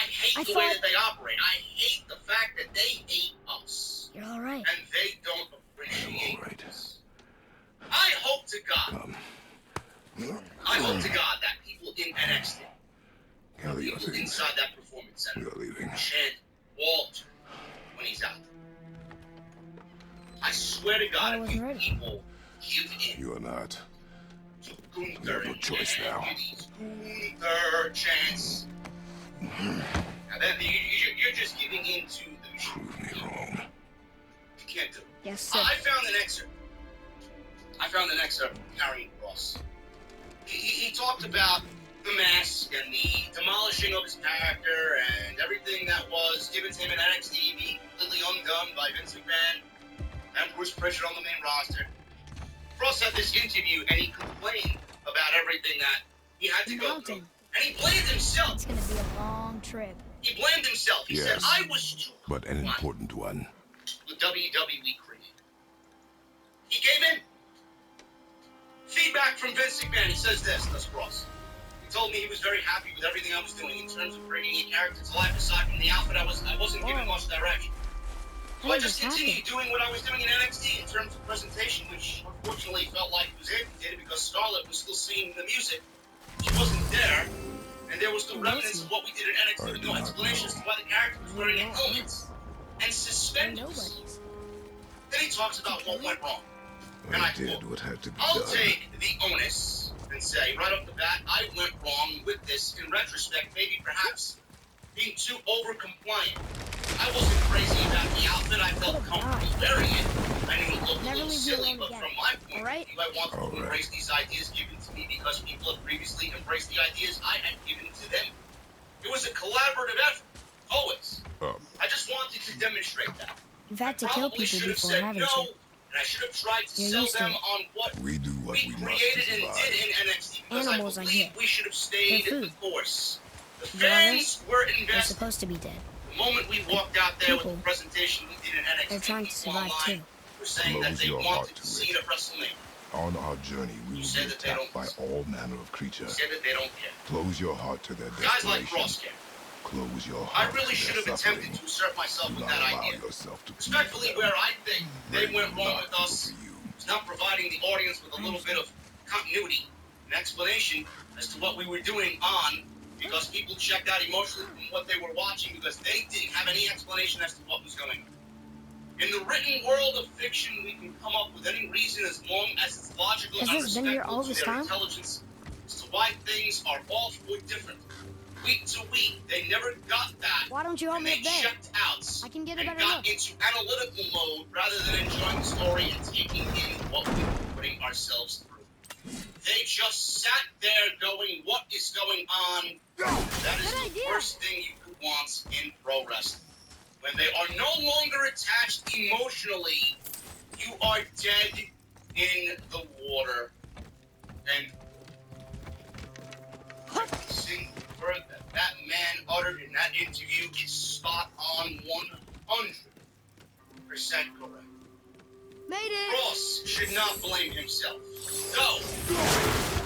hate
I
the way
thought-
that they operate. I hate the fact that they hate us.
You're all right.
And they don't appreciate
all right.
us. I hope to God,
Come.
I hope to God that people in NXT,
Gather your
people
things.
inside that performance
We
center,
are leaving.
chant Walter when he's out. I swear to
I
God, if
wasn't
you
ready.
people give in
You are not.
to
You
Gunther
have no
and
choice now.
these Gunther chants, now then you're just giving in to the machine.
Prove me wrong.
You can't do it.
Yes, sir.
I found an excerpt from Karrion Kross. He talked about the mask and the demolishing of his character and everything that was given to him in NXT being completely undone by Vince McMahon and Bruce Pritchard on the main roster. Kross had this interview and he complained about everything that he had to go through.
Mountain.
And he blamed himself.
It's gonna be a long trip.
He blamed himself. He said,
Yes.
I was too
But an
compliant
important one.
with WWE created. He gave in. Feedback from Vince McMahon. He says this, Kross. He told me he was very happy with everything I was doing in terms of bringing a character to life. Aside from the outfit, I wasn't given much direction. So I just continued doing what I was doing in NXT in terms of presentation, which unfortunately felt like it was amputated because Scarlett was still singing the music. She wasn't there, and there was no remnants of what we did in NXT with no explanation as to why the character was wearing a helmet and suspenders.
Nobody's.
Then he talks about what went wrong. And
I
I
did
quote,
what had to be
I'll
done.
take the onus and say right off the bat, I went wrong with this. In retrospect, maybe perhaps being too over-compliant. I wasn't crazy about the outfit. I felt comfortable wearing it. I knew it looked a
Never
little
leave you
silly,
alone
but
again.
from my point
Alright?
of view, I wanted to
Alright.
embrace these ideas given to me because people had previously embraced the ideas I had given to them. It was a collaborative effort, always. I just wanted to demonstrate that.
You've had to kill
Probably
people
should have
before,
said
haven't
no,
you?
and I should have tried to
You're
sell
used to
them
it.
on what
We do what
we
we must to
created and
survive.
did in NXT because
Animals
I
are
believe
here.
we should have stayed
They're
the
food.
course. The
The
fans were
They're
invested.
supposed to be dead.
The moment we walked out there with the
People,
presentation we did in NXT,
They're trying to
people
survive
online
too.
were saying that
Close
they
your
wanted
heart
to
to
see
it.
it at WrestleMania.
On our journey, we
You
will
said
be
that they
attacked by
don't-
all manner of creatures.
Said that they don't care.
Close your heart to their
Guys like
desperation.
Kross care.
Close your
I
heart
really
to
should
their
have
suffering.
attempted to assert myself
Do
with
not
that
allow
idea.
yourself to
Respectfully,
please
where
them.
I think they
They
went
will
wrong
not
with
go
us
for you.
is not providing the audience with a little bit of continuity and explanation as to what we were doing on, because people checked out emotionally from what they were watching because they didn't have any explanation as to what was going on. In the written world of fiction, we can come up with any reason as long as it's logical
Has
and
this been here all
respectful to
this
their
time?
intelligence as to why things are off or different. week to week, they never got that.
Why don't you help
And
me
they
up there?
checked out
I can get a
and
better
got
look.
into analytical mode rather than enjoying the story and taking in what we were putting ourselves through. They just sat there going, what is going on? That is
Good
the
idea.
worst thing you could want in pro wrestling. When they are no longer attached emotionally, you are dead in the water. And every single word that man uttered in that interview is spot on 100% correct.
Made it.
Ross should not blame himself. Though,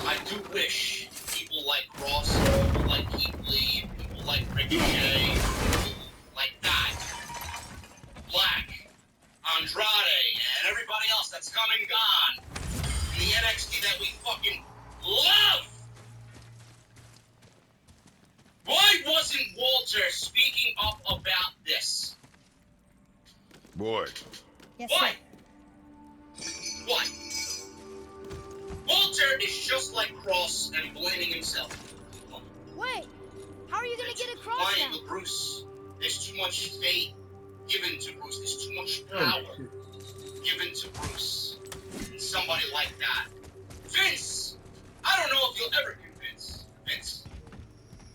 I do wish people like Ross, people like Keith Lee, people like Ricochet, people like that, Black, Andrade, and everybody else that's come and gone in the NXT that we fucking love. Why wasn't Walter speaking up about this?
Boy,
Yes,
Why?
sir.
Why? Walter is just like Cross and blaming himself.
Wait. How are you gonna get across
Lying
now?
with Bruce. There's too much fate given to Bruce. There's too much power given to Bruce. And somebody like that. Vince! I don't know if you'll ever convince Vince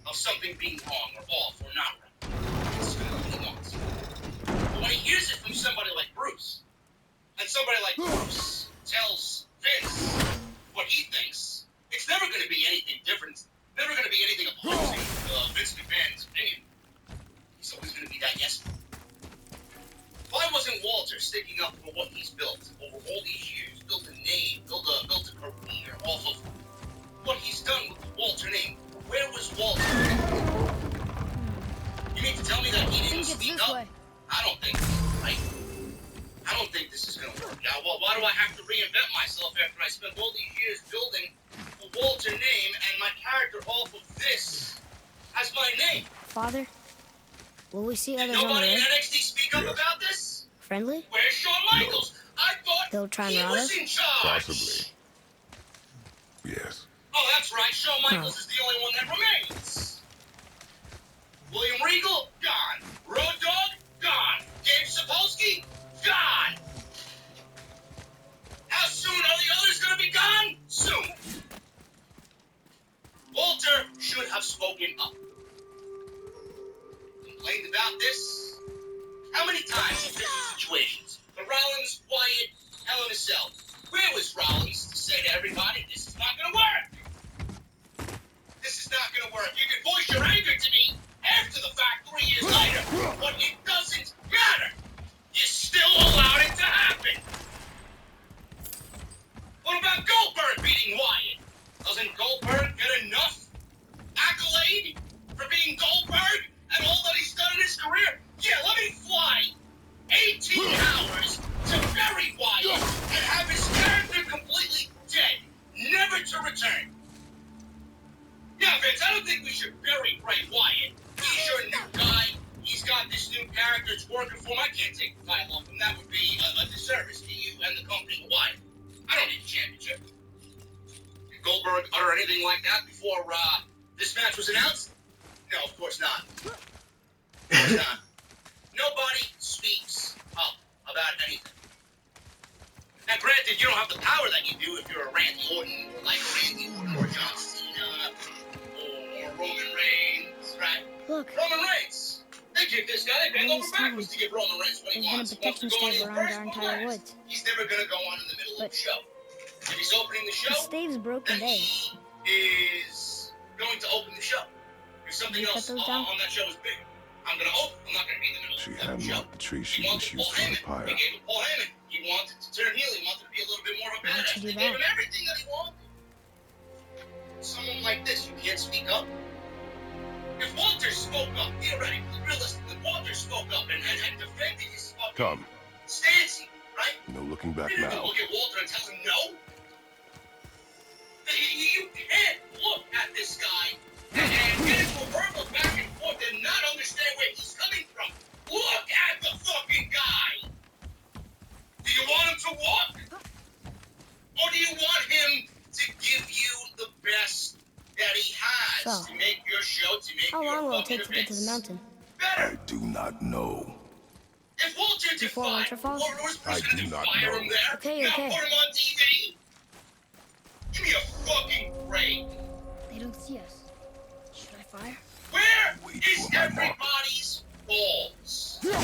of something being wrong or off or not right. It's what he wants. But when he hears it from somebody like Bruce, and somebody like Bruce tells Vince what he thinks, it's never going to be anything different. Never going to be anything opposing Vince McMahon's opinion. He's always going to be that yes man. Why wasn't Walter sticking up for what he's built over all these years? Built a name, built a career off of what he's done with the Walter name. Where was Walter? You mean to tell me that he
I
didn't
think it's
speak
this
up?
way.
I don't think this is right. I don't think this is going to work out. Well, why do I have to reinvent myself after I spent all these years building the Walter name and my character off of this as my name?
Father, will we see
Did
others on the
nobody in
road?
NXT speak up about this?
Friendly?
Where's Shawn Michaels? I thought
They'll try and
he
rob
was
us?
in charge.
possibly. Yes.
Oh, that's right. Shawn Michaels is the only one that remains. William Regal, gone. Road Dogg, gone. Gabe Sapolsky, gone. How soon are the others going to be gone? Soon. Walter should have spoken up. Complained about this? How many times in different situations? The Rollins, Wyatt, Hell in a Cell. Where was Rollins to say to everybody, this is not going to work? This is not going to work. You can voice your anger to me after the fact 3 years later, but it doesn't matter. You still allowed it to happen. What about Goldberg beating Wyatt? Doesn't Goldberg get enough accolade for being Goldberg and all that he's done in his career? Yeah, let me fly 18 hours to bury Wyatt and have his character completely dead, never to return. Yeah, Vince, I don't think we should bury Bray Wyatt. He's your new guy. He's got this new character. It's working for him. I can't take the title off him. That would be a disservice to you and the company. Why? I don't need a championship. Did Goldberg utter anything like that before this match was announced? No, of course not. Of course not. Nobody speaks up about anything. Now, granted, you don't have the power that you do if you're a Randy Orton, or like a Randy Orton, or John Cena, or Roman Reigns, right?
Look,
Roman Reigns. They give this guy, they bend
All
over
this time,
backwards to give Roman Reigns what he
there's been a
wants. He wants to
protection
go in
stave
the
around
first
our
or
entire
last.
woods.
He's never going to go on in the middle of
But
the show. If he's opening the show,
the stave's broken
then
today.
he is going to open the show. If something
Can you
else
cut those down?
on that show is big, I'm going to open. I'm not going to be in the middle
She
of the
had
show.
not the tree she
He wanted
was
Paul
used for the
Heyman.
pyre.
They gave him Paul Heyman. He wanted to turn heel. He wanted to be a little bit more of a
Why don't
badass.
you do
They gave
that?
him everything that he wanted. Someone like this, you can't speak up. If Walter spoke up, theoretically, realistically, Walter spoke up and defended his fucking
Come,
stance, right?
no looking back
You're not
now.
gonna look at Walter and tell him no. You can't look at this guy and get into a verbal back and forth and not understand where he's coming from. Look at the fucking guy. Do you want him to walk? Or do you want him to give you the best that he has
So,
to make your show, to make
how take to get to the mountain?
I do not know.
If Walter
Before
defied,
Winter Falls?
Warlord's
I
gonna
do not
fire
know.
him there.
Okay,
now
okay.
put him on TV. Give me a fucking break.
They don't see us. Should I fire?
Where
Wait
is
for my mark.
everybody's balls? You know?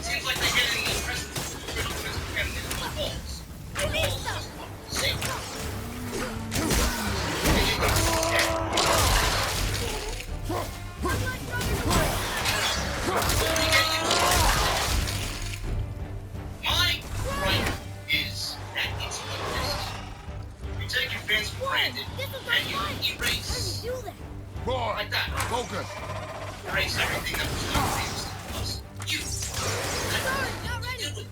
Seems like they're getting the impression that Christmas and their balls. Their balls just fucking safe. My right is that it's unnecessary. You take your fans for granted and you erase.
Do that.
Boy,
Like that.
focus.
Erase everything that was done previously to us. You.
Sorry, not ready.
Do it.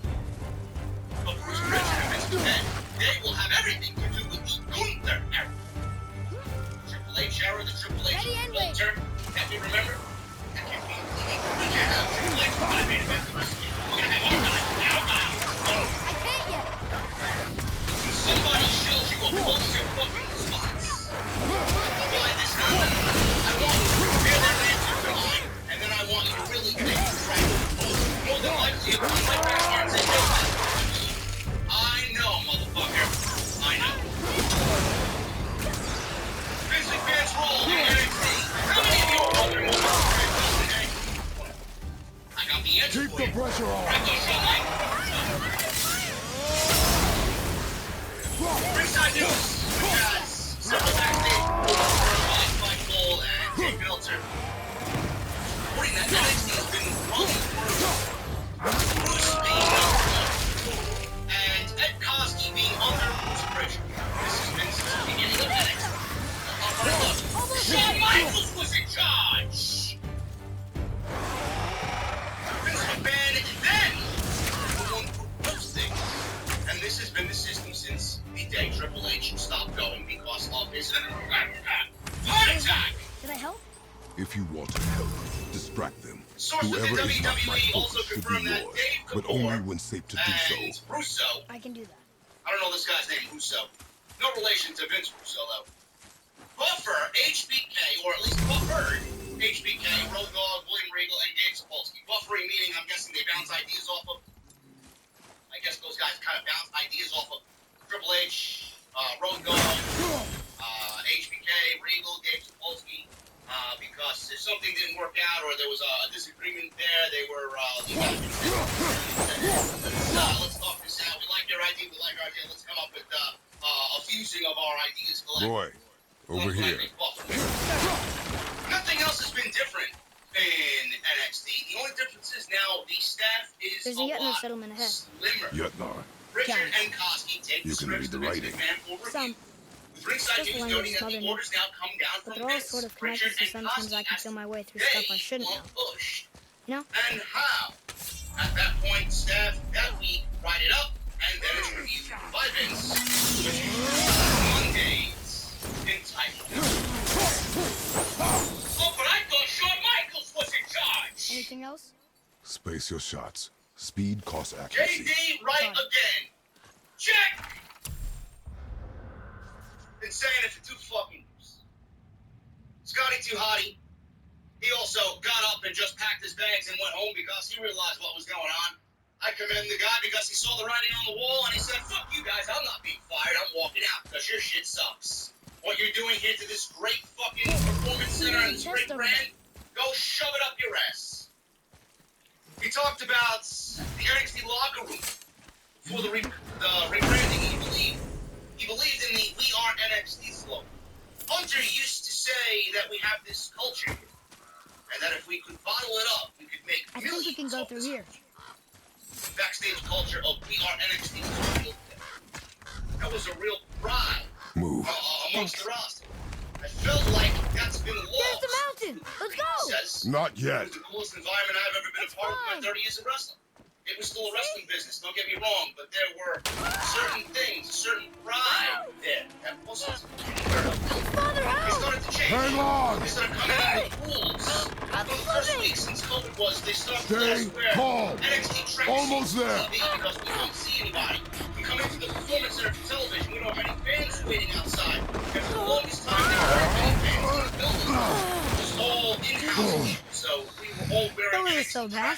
But Bruce Pritchard and Vince McMahon, they will have everything to do with the Gunther era. Triple H era, the Triple H
Ready and wait.
Walter, that we remember. That can be. We can't have Triple H for the main event the rest of the year. We're gonna have all guys now.
I can't yet.
Somebody shows you a bullshit fucking spots. Why this happened? I want you to prepare that answer to mine, and then I want you to really take it right. More than likely, if one might back here and say, no, I know, motherfucker. I know. Vince McMahon's role in NXT. How many of you are wondering what Vince McMahon does in NXT? I got the answer
Keep
for
the
you.
pressure on.
Right, go, Shawn Michaels. Ringside News, which has several backstage reports by Cole and Jake Meltzer, reporting that NXT has been running through Bruce being number one and Ed Koski being under Bruce Pritchard. This has been since the beginning of NXT. Look, Shawn Michaels was in charge. Vince McMahon then the one who proposed things. And this has been the system since the day Triple H stopped going because of his heart attack.
Did I help?
If you want to help, distract them.
Sources in
Whoever is not my
WWE also
focus should
confirmed
be
that
yours,
Dave
but
Kapoor
only when safe to do
and
so.
Russo,
I can do that.
I don't know this guy's name, Russo. No relation to Vince Russo, though. Buffer HBK, or at least buffered HBK, Road Dogg, William Regal, and Gabe Sapolsky. Buffering meaning, I'm guessing they bounce ideas off of. I guess those guys kind of bounce ideas off of Triple H, Road Dogg, HBK, Regal, Gabe Sapolsky, because if something didn't work out or there was a disagreement there, they were let's talk this out. We like your idea, we like our idea. Let's come up with a fusing of our ideas collectively.
Boy, over here.
Nothing else has been different in NXT. The only difference is now the staff is
There's
a
yet no
lot
settlement ahead.
slimmer.
Yet not.
Richard and Koski take the
You can
scripts
read
to
the
Vince
writing.
McMahon for
Some.
review. With Ringside
Just
News
language
noting that
Mother
the
knew.
orders now come down
But
from
they're all
Vince,
sort of
Richard,
connected, so
and
sometimes I
Koski
can
as
feel my way through
they
stuff I shouldn't know.
want pushed.
You know?
And how? At that point, staff that week write it up, and then it's reviewed by Vince, which is Mondays entitled. Oh, but I thought Shawn Michaels was in charge!
Anything else?
Space your shots. Speed costs accuracy.
JD right again. Check! Been saying it for 2 fucking years. Scotty Too Hottie. He also got up and just packed his bags and went home because he realized what was going on. I commend the guy because he saw the writing on the wall and he said, fuck you guys, I'm not being fired, I'm walking out because your shit sucks. What you're doing here to this great fucking performance center and this great brand, go shove it up your ass. He talked about the NXT locker room for the rebranding. He believed in the We Are NXT slogan. Hunter used to say that we have this culture here, and that if we could bottle it up, we could make
I think we can
millions
go
off
through
this
here.
backstage culture of We Are NXT was a real thing. That was a real pride
Move.
amongst the roster. I felt like that's been lost.
There's the mountain! Let's go!
Says,
Not
it
yet.
was the coolest environment I've ever been a part of in my 30 years of wrestling. It was still a wrestling business, don't get me wrong, but there were certain things, a certain pride there that wasn't unheard of.
Father,
They
help!
started to change.
Hang on.
They started coming out of the pools. One of the first weeks since COVID was they started to let us
Stay
wear
calm.
NXT tracksuits
Almost
on
there.
TV because we couldn't see anybody. We come into the Performance Center for television, we don't have any fans waiting outside. And for the longest time, there weren't any fans in the building. It was all in-house people, so we were all wearing
Don't look so bad.